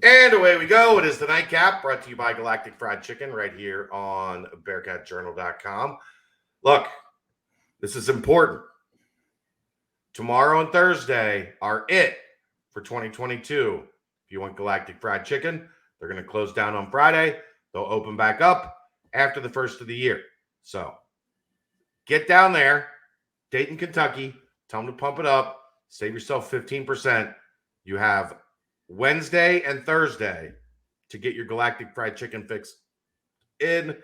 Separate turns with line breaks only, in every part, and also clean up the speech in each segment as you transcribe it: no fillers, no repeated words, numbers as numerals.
And away we go. It is the Nightcap, brought to you by Galactic Fried Chicken right here on BearcatJournal.com. Look, this is important. Tomorrow and Thursday are it for 2022. If you want Galactic Fried Chicken, they're going to close down on Friday. They'll open back up after the first of the year. So get down there, Dayton, Kentucky. Tell them to pump it up. Save yourself 15%. You have Wednesday and Thursday to get your Galactic Fried Chicken fix in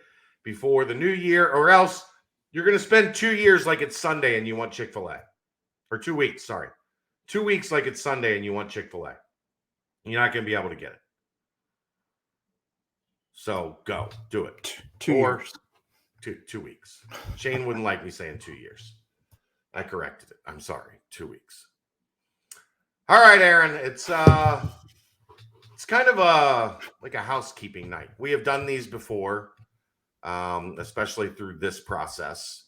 before the new year, or else you're going to spend 2 years like it's Sunday and you want Chick-fil-A. Or 2 weeks, sorry. 2 weeks like it's Sunday and you want Chick-fil-A. You're not going to be able to get it. So go. Do it.
2 years.
2 weeks. Shane wouldn't like me saying 2 years. I corrected it. I'm sorry. 2 weeks. All right, Aaron. It's kind of like a housekeeping night. We have done these before, especially through this process.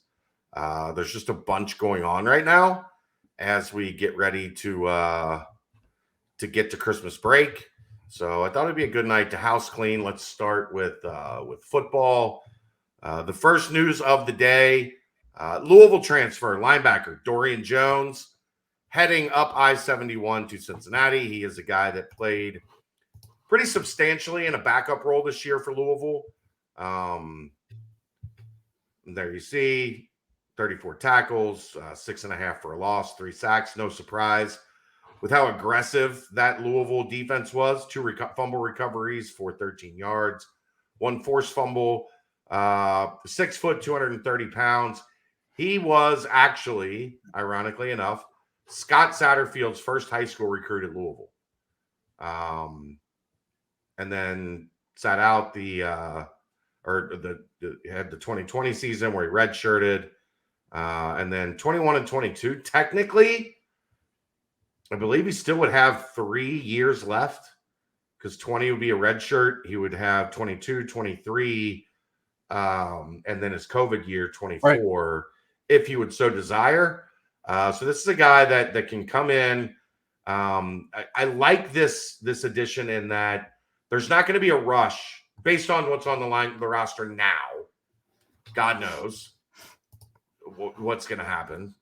There's just a bunch going on right now as we get ready to get to Christmas break. So I thought it'd be a good night to house clean. Let's start with football. The first news of the day: Louisville transfer linebacker Dorian Jones heading up I-71 to Cincinnati. He is a guy that played pretty substantially in a backup role this year for Louisville. There you see 34 tackles, 6.5 for a loss, 3 sacks. No surprise with how aggressive that Louisville defense was. 2 fumble recoveries for 13 yards, 1 forced fumble, 6 foot, 230 pounds. He was actually, ironically enough, Scott Satterfield's first high school recruit at Louisville. And then sat out had the 2020 season where he redshirted. And then 21 and 22, technically, I believe he still would have 3 years left because 20 would be a red shirt. He would have 22, 23, and then his COVID year, 24, right, if he would so desire. So this is a guy that can come in. I like this addition in that there's not going to be a rush based on what's on the roster now. God knows what's going to happen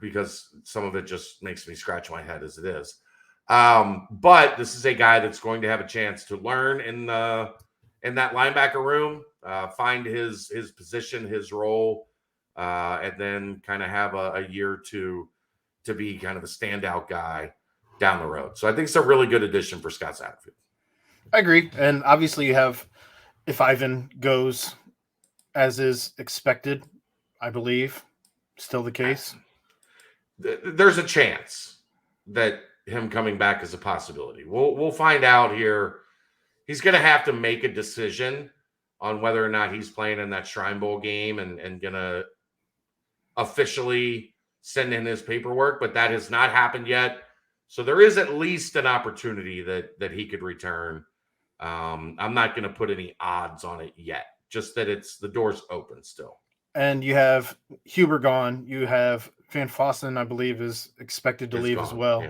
because some of it just makes me scratch my head as it is. But this is a guy that's going to have a chance to learn in that linebacker room, find his position, his role, and then kind of have a year to be kind of a standout guy down the road. So I think it's a really good addition for Scott Satterfield.
I agree. And obviously you have, if Ivan goes as is expected, I believe, still the case.
There's a chance that him coming back is a possibility. We'll find out here. He's going to have to make a decision on whether or not he's playing in that Shrine Bowl game and going to officially send in his paperwork, but that has not happened yet. So there is at least an opportunity that he could return. I'm not going to put any odds on it yet, just that the door's open still.
And you have Huber gone. You have Van Fossen, I believe, is expected to leave as well.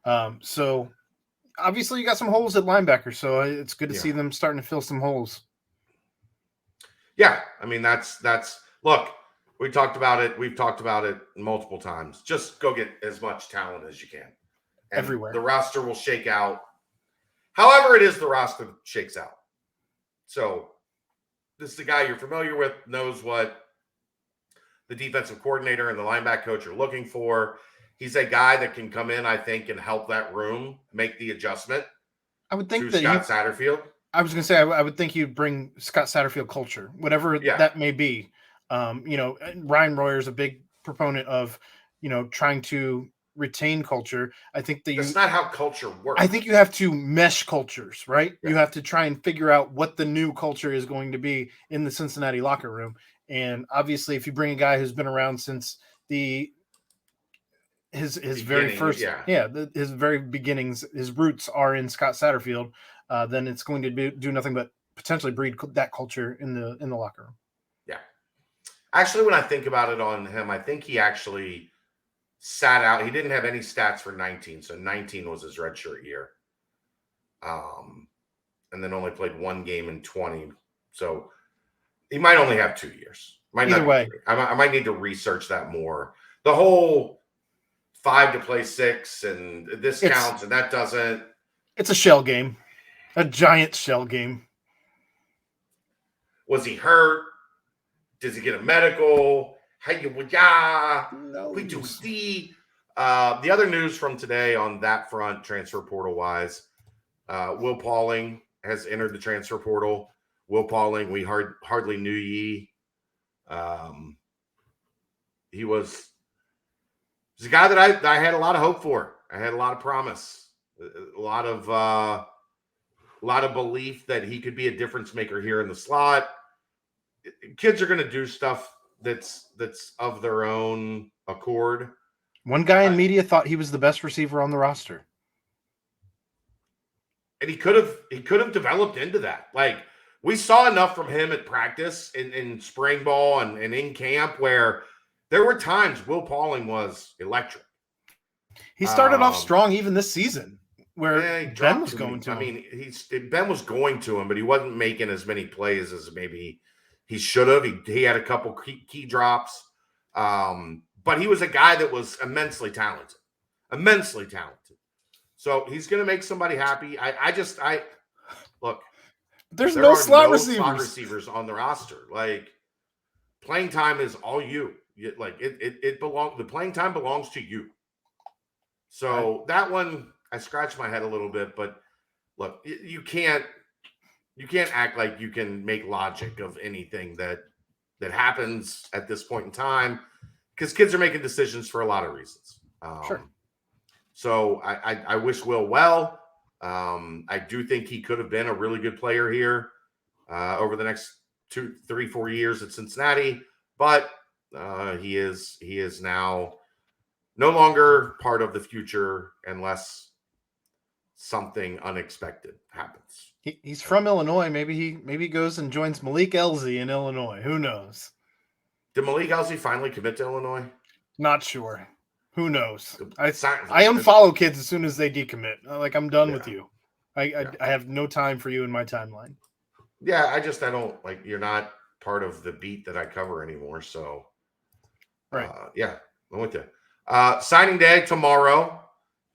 Yeah. So obviously you got some holes at linebacker, so it's good to see them starting to fill some holes.
Yeah, I mean that's look, we talked about it. We've talked about it multiple times. Just go get as much talent as you can. And
everywhere.
The roster will shake out. However it is the roster shakes out. So this is a guy you're familiar with, knows what the defensive coordinator and the linebacker coach are looking for. He's a guy that can come in, I think, and help that room make the adjustment.
I would think
to Scott Satterfield.
I was going to say, I would think you'd bring Scott Satterfield culture, whatever that may be. Ryan Royer is a big proponent of, trying to retain culture. I think
that's not how culture works.
I think you have to mesh cultures, right? Yeah. You have to try and figure out what the new culture is going to be in the Cincinnati locker room. And obviously, if you bring a guy who's been around since his very first, his very beginnings, his roots are in Scott Satterfield, then it's going to do nothing but potentially breed that culture in the locker room.
Yeah. Actually, when I think about it on him, I think he actually sat out. He didn't have any stats for 19, so 19 was his redshirt year. and then only played one game in 20. So he might only have 2 years.
Either way,
I might need to research that more. The whole 5 to play 6 and this counts and that doesn't.
It's a shell game, a giant shell game.
Was he hurt? Does he get a medical? We do see. The other news from today on that front, transfer portal wise, Will Pauling has entered the transfer portal. Will Pauling, we hardly knew ye. He was a guy that I had a lot of hope for. I had a lot of promise, a lot of belief that he could be a difference maker here in the slot. Kids are going to do stuff that's of their own accord.
One guy in media thought he was the best receiver on the roster,
and he could have developed into that. Like, we saw enough from him at practice in spring ball and in camp where there were times Will Pauling was electric.
He started off strong even this season, where Ben was going to him.
I mean, Ben was going to him, but he wasn't making as many plays as maybe he should have. He had a couple key drops, but he was a guy that was immensely talented. So he's going to make somebody happy. I look.
There's no slot
receivers on the roster. Like, playing time is all you. Like, it belongs. The playing time belongs to you. So that one, I scratched my head a little bit, but look, you can't act like you can make logic of anything that happens at this point in time, because kids are making decisions for a lot of reasons.
Sure.
So I wish Will well. I do think he could have been a really good player here over the next 2, 3, 4 years at Cincinnati, but he is now no longer part of the future unless something unexpected happens.
He's from Illinois. Maybe he goes and joins Malik Elzy in Illinois. Who knows?
Did Malik Elzy finally commit to Illinois?
Not sure. Who knows? I unfollow kids as soon as they decommit. Like, I'm done with you. I have no time for you in my timeline.
Yeah, I don't like, you're not part of the beat that I cover anymore. So,
right.
I'm with you. Signing day tomorrow.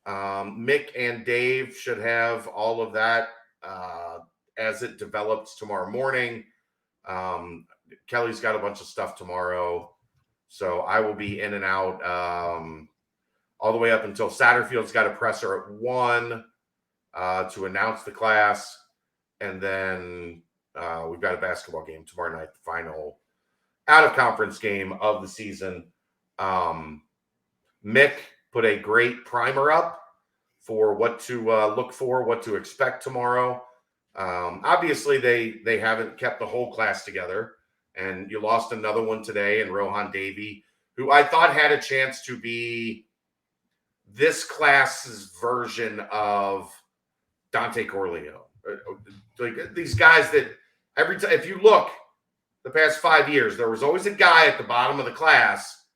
Mick and Dave should have all of that as it develops tomorrow morning. Kelly's got a bunch of stuff tomorrow, so I will be in and out all the way up until Satterfield's got a presser at 1 to announce the class, and then we've got a basketball game tomorrow night, the final out-of-conference game of the season. Mick put a great primer up for what to look for, what to expect tomorrow. Obviously, they haven't kept the whole class together, and you lost another one today in Rohan Davey, who I thought had a chance to be this class's version of Dante Corleone. Like, these guys that every time, if you look the past 5 years, there was always a guy at the bottom of the class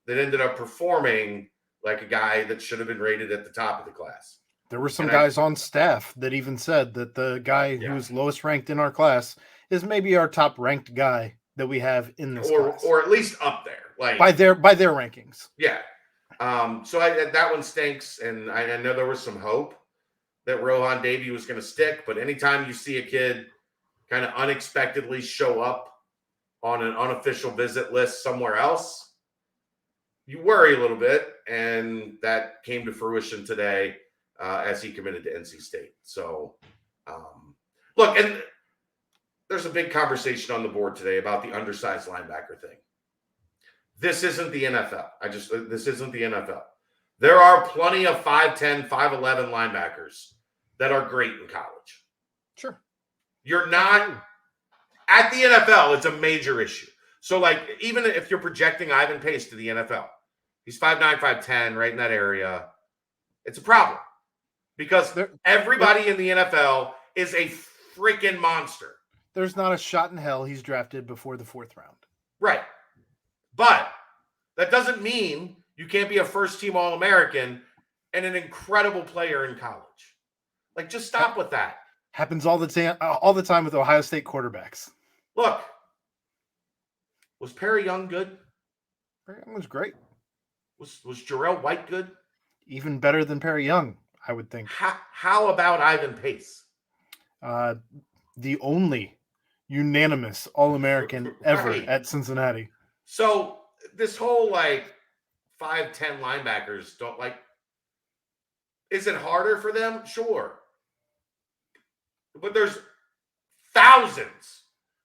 that ended up performing like a guy that should have been rated at the top of the class.
There were some guys on staff that even said that the guy who's lowest ranked in our class is maybe our top ranked guy that we have in this class.
Or at least up there. Like,
by their rankings.
Yeah. So that one stinks, and I know there was some hope that Rohan Davey was going to stick, but anytime you see a kid kind of unexpectedly show up on an unofficial visit list somewhere else, you worry a little bit, and that came to fruition today as he committed to NC State. So, look, and there's a big conversation on the board today about the undersized linebacker thing. This isn't the NFL. This isn't the NFL. There are plenty of 5'10", 5'11" linebackers that are great in college.
Sure.
You're not at the NFL. It's a major issue. So, like, even if you're projecting Ivan Pace to the NFL, he's 5'9", 5'10", right in that area. It's a problem because everybody in the NFL is a freaking monster.
There's not a shot in hell he's drafted before the 4th round.
Right. But that doesn't mean you can't be a first-team All-American and an incredible player in college. Like, just stop with that.
Happens all the time with Ohio State quarterbacks.
Look, was Perry Young good?
Perry Young was great.
Was Jarrell White good?
Even better than Perry Young, I would think.
How about Ivan Pace?
The only unanimous All-American ever at Cincinnati.
So this whole 5'10" linebackers don't is it harder for them? Sure. But there's thousands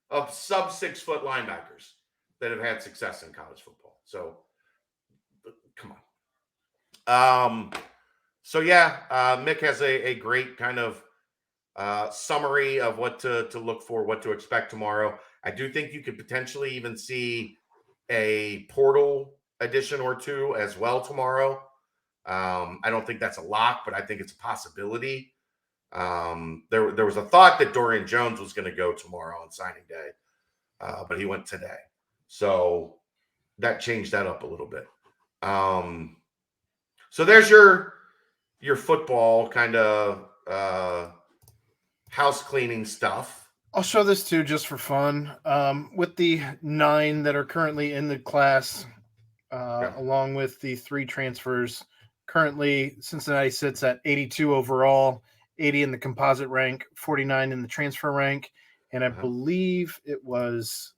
of sub 6 foot linebackers that have had success in college football. So come on. So yeah, Mick has a great kind of summary of what to look for, what to expect tomorrow. I do think you could potentially even see a portal edition or two as well tomorrow. I don't think that's a lock, but I think it's a possibility. There was a thought that Dorian Jones was going to go tomorrow on signing day, but he went today. So that changed that up a little bit. So there's your football kind of house cleaning stuff.
I'll show this too just for fun. With the 9 that are currently in the class, along with the 3 transfers, currently Cincinnati sits at 82 overall, 80 in the composite rank, 49 in the transfer rank, and I believe it was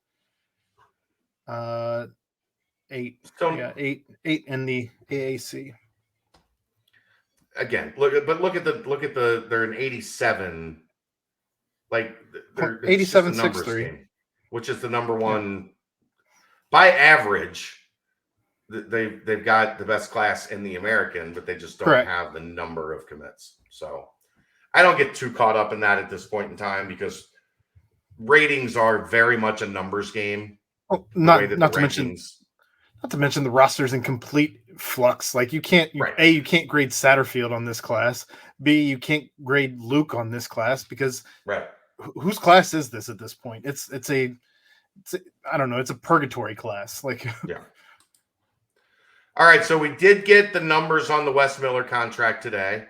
8. So, 8 in the AAC.
Again, look at the they're an 87. Like they're
87.63,
which is the number one by average. They've got the best class in the American, but they just don't have the number of commits. So I don't get too caught up in that at this point in time because ratings are very much a numbers game.
Well, not to mention the roster's in complete flux. Like you can't grade Satterfield on this class. B, you can't grade Luke on this class because whose class is this at this point? It's a I don't know. It's a purgatory class.
Yeah. All right, so we did get the numbers on the Wes Miller contract today,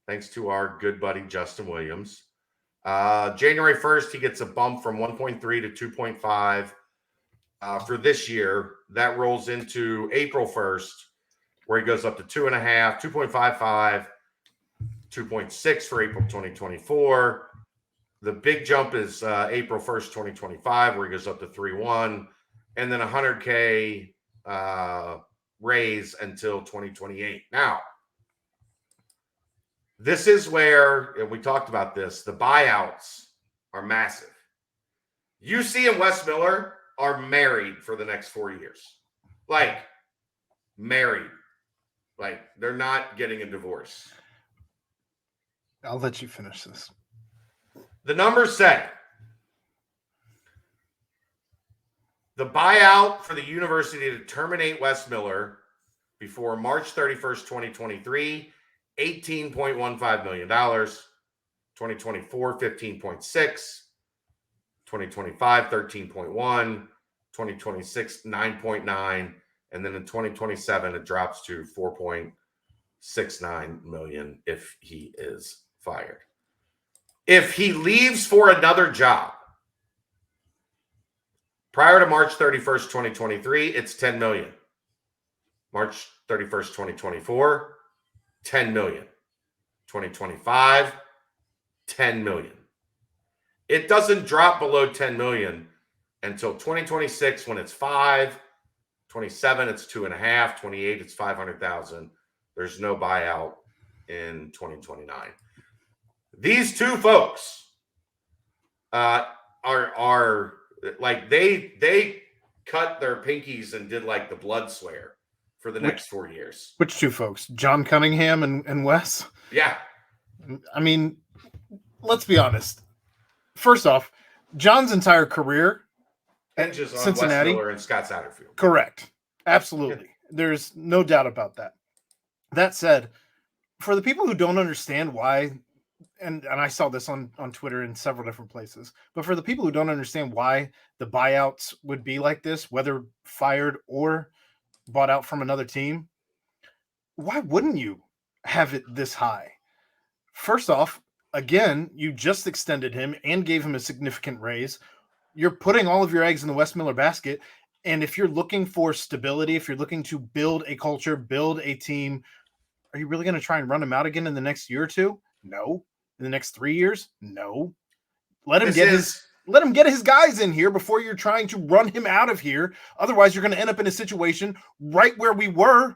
thanks to our good buddy Justin Williams. January 1st, he gets a bump from 1.3 to 2.5 for this year. That rolls into April 1st, where he goes up to 2.5, 2.55, 2.6 for April 2024. The big jump is April 1st, 2025, where he goes up to 3.1, and then $100K raise until 2028. Now, this is where, and we talked about this, the buyouts are massive. UC and Wes Miller are married for the next 4 years. Married. They're not getting a divorce.
I'll let you finish this.
The numbers say the buyout for the university to terminate Wes Miller before March 31st, 2023, $18.15 million. 2024, 15.6. 2025, 13.1. 2026, 9.9. And then in 2027, it drops to 4.69 million if he is fired. If he leaves for another job prior to March 31st, 2023, it's 10 million. March 31st, 2024, 10 million. 2025, 10 million. It doesn't drop below 10 million until 2026 when it's 5. 27, it's 2.5. 28, it's 500,000. There's no buyout in 2029. These two folks are they cut their pinkies and did the blood swear for the next 4 years.
Which two folks? John Cunningham and Wes?
Yeah.
I mean, let's be honest. First off, John's entire career
hinges on
Cincinnati,
Wes Miller and Scott Satterfield.
Correct. Absolutely. Yeah. There's no doubt about that. That said, for the people who don't understand why, and I saw this on Twitter in several different places, but for the people who don't understand why the buyouts would be like this, whether fired or bought out from another team, why wouldn't you have it this high? First off, again, you just extended him and gave him a significant raise. You're putting all of your eggs in the Wes Miller basket. And if you're looking for stability, if you're looking to build a culture, build a team, are you really going to try and run him out again in the next year or two? No. In the next 3 years? No. Let him get his guys in here before you're trying to run him out of here. Otherwise, you're going to end up in a situation right where we were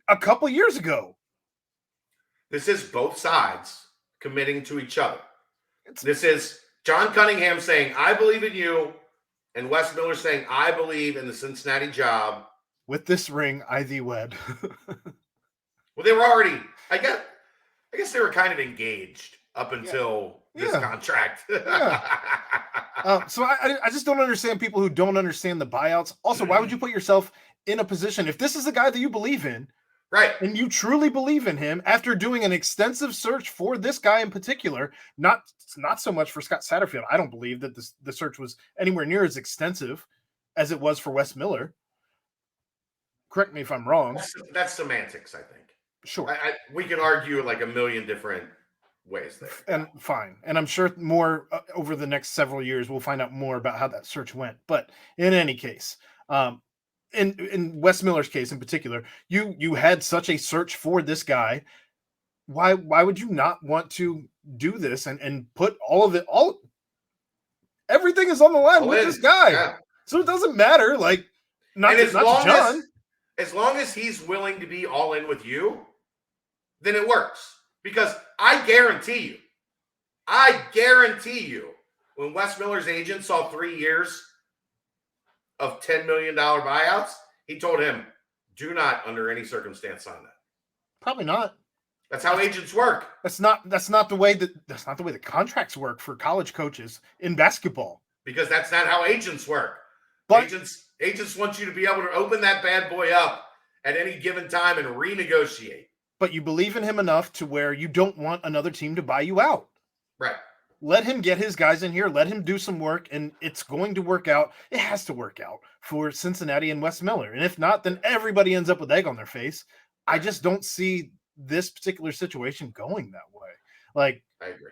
a couple years ago.
This is both sides committing to each other. This is John Cunningham saying, I believe in you, and Wes Miller saying, I believe in the Cincinnati job.
With this ring, I thee wed.
Well, they were already, I guess they were kind of engaged up until this contract.
So I just don't understand people who don't understand the buyouts. Also, why would you put yourself in a position, if this is a guy that you believe in,
right,
and you truly believe in him, after doing an extensive search for this guy in particular, not so much for Scott Satterfield. I don't believe that the search was anywhere near as extensive as it was for Wes Miller. Correct me if I'm wrong.
That's semantics, I think.
Sure.
We can argue like a million different ways there.
And fine. And I'm sure more over the next several years, we'll find out more about how that search went. But in any case, in Wes Miller's case in particular, you had such a search for this guy. Why would you not want to do this and put everything is on the line with this guy? Yeah. So it doesn't matter. Like,
as long as he's willing to be all in with you, then it works. Because I guarantee you, when Wes Miller's agent saw 3 years of $10 million buyouts, he told him, do not under any circumstance sign that.
Probably not.
That's how agents work.
That's not the way the contracts work for college coaches in basketball.
Because that's not how agents work. But agents want you to be able to open that bad boy up at any given time and renegotiate.
But you believe in him enough to where you don't want another team to buy you out.
Right.
Let him get his guys in here. Let him do some work, and it's going to work out. It has to work out for Cincinnati and Wes Miller. And if not, then everybody ends up with egg on their face. I just don't see this particular situation going that way. Like,
I agree.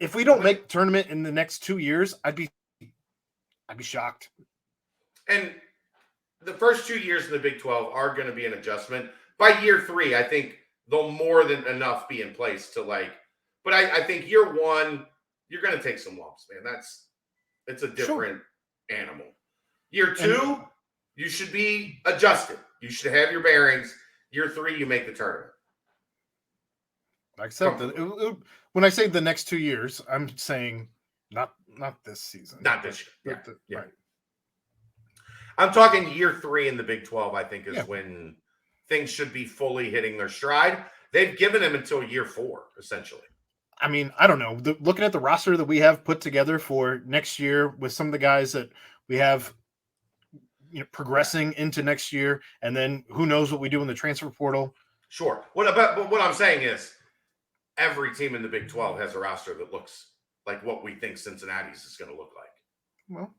If we don't make the tournament in the next 2 years, I'd be shocked.
And the first 2 years in the Big 12 are going to be an adjustment. By year 3, I think they'll more than enough be in place to but I think year 1, you're going to take some lumps, man. It's a different animal. Year 2, you should be adjusted. You should have your bearings. Year 3, you make the tournament.
Like I said, when I say the next 2 years, I'm saying not this season.
Not this year. Yeah.
Right.
I'm talking year 3 in the Big 12, I think, is when things should be fully hitting their stride. They've given him until year 4, essentially.
I mean, I don't know. Looking at the roster that we have put together for next year with some of the guys that we have progressing into next year, and then who knows what we do in the transfer portal.
Sure. But what I'm saying is every team in the Big 12 has a roster that looks like what we think Cincinnati's is going to look like.
Well,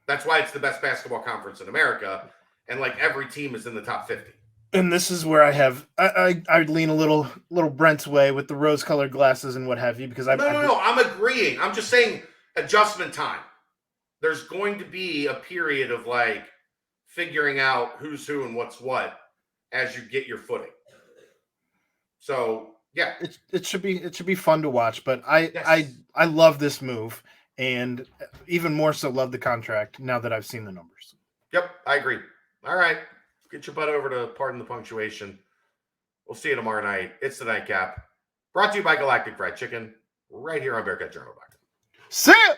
that's why it's the best basketball conference in America, and like every team is in the top 50.
And this is where I'd lean a little Brent's way with the rose-colored glasses and what have you, because
No, I'm agreeing. I'm just saying adjustment time. There's going to be a period of figuring out who's who and what's what as you get your footing. So yeah,
it should be fun to watch. But I love this move, and even more so love the contract now that I've seen the numbers.
Yep, I agree. All right. Get your butt over to Pardon the Punctuation. We'll see you tomorrow night. It's the Nightcap. Brought to you by Galactic Fried Chicken, right here on BearcatJournal.com.
See ya!